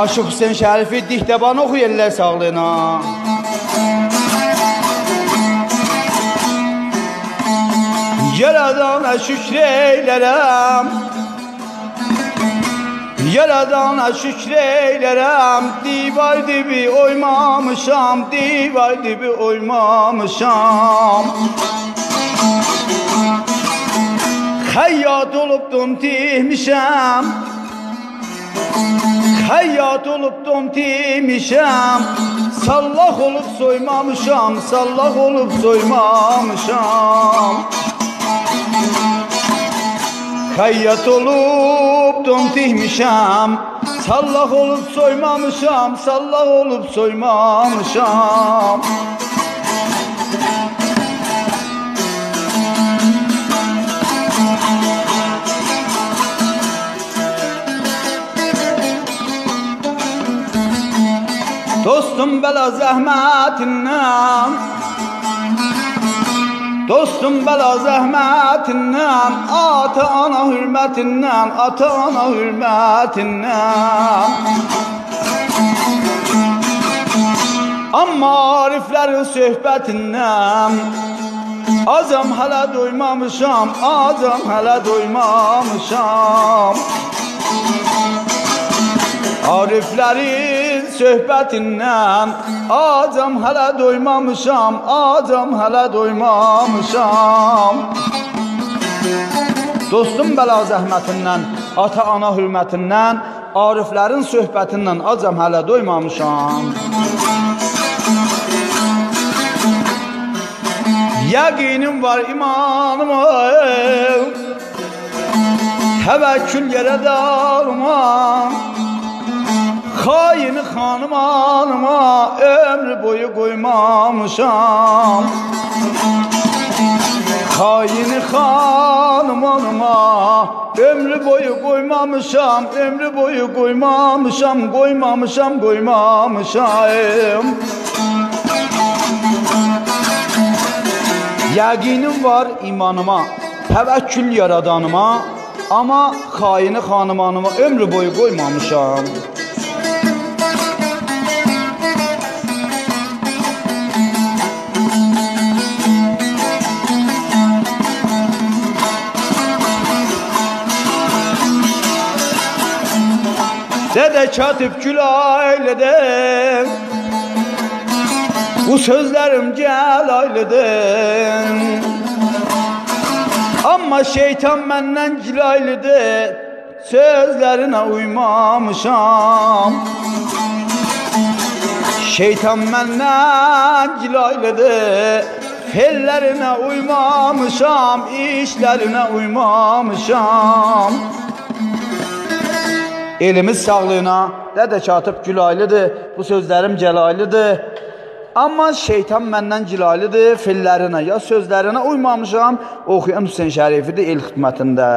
Aşıq Hüseyn Şərifi Diktəbanı oxuyurlar sağlığına. Yaradana şükür eylərəm, Yaradana şükür eylərəm, divar dibi oymamışam, divar dibi oymamışam. Xəyyat olubdum tihmişəm, Xəyyat olubdum tihmişəm, Sallaq olub soymamışam, sallaq olub soymamışam. Xəyyat olubdum tihmişəm, sallaq olub soymamışam, sallaq olub soymamışam. Dostum bəla zəhmətindən, Dostum bəla zəhmətindən, ata-ana hürmətindən, ata-ana hürmətindən. Amma ariflərin söhbətindən, azam hələ doymamışam, azam hələ doymamışam. Ariflərin söhbətindən, acam hələ doymamışam, acam hələ doymamışam. Dostum bəla zəhmətindən, ata-ana hürmətindən, ariflərin söhbətindən, acam hələ doymamışam. Yəqinim var imanıma, təvəkkül yərədarıma, Xayini xanım anıma, ömrü boyu qoymamışam. Xayini xanım anıma, ömrü boyu qoymamışam, ömrü boyu qoymamışam, qoymamışam, qoymamışam. Yəqinim var imanıma, təvəkkül yaradanıma, amma xayini xanım anıma, ömrü boyu qoymamışam. Dədə Katib Gülaylıdır, bu sözlərim gəlaylıdır. Amma şeytan məndən gilaylıdır, sözlərinə uymamışam. Şeytan məndən gilaylıdır, fellərinə uymamışam, işlərinə uymamışam. Elimiz sağlığına, Dədə Katib Gülaylıdır, bu sözlərim gəlaylıdır. Amma şeytan məndən gilaylıdır, fillərinə ya sözlərinə uymamışam. Oxuyan Hüseyn Şərifidir el xidmətində.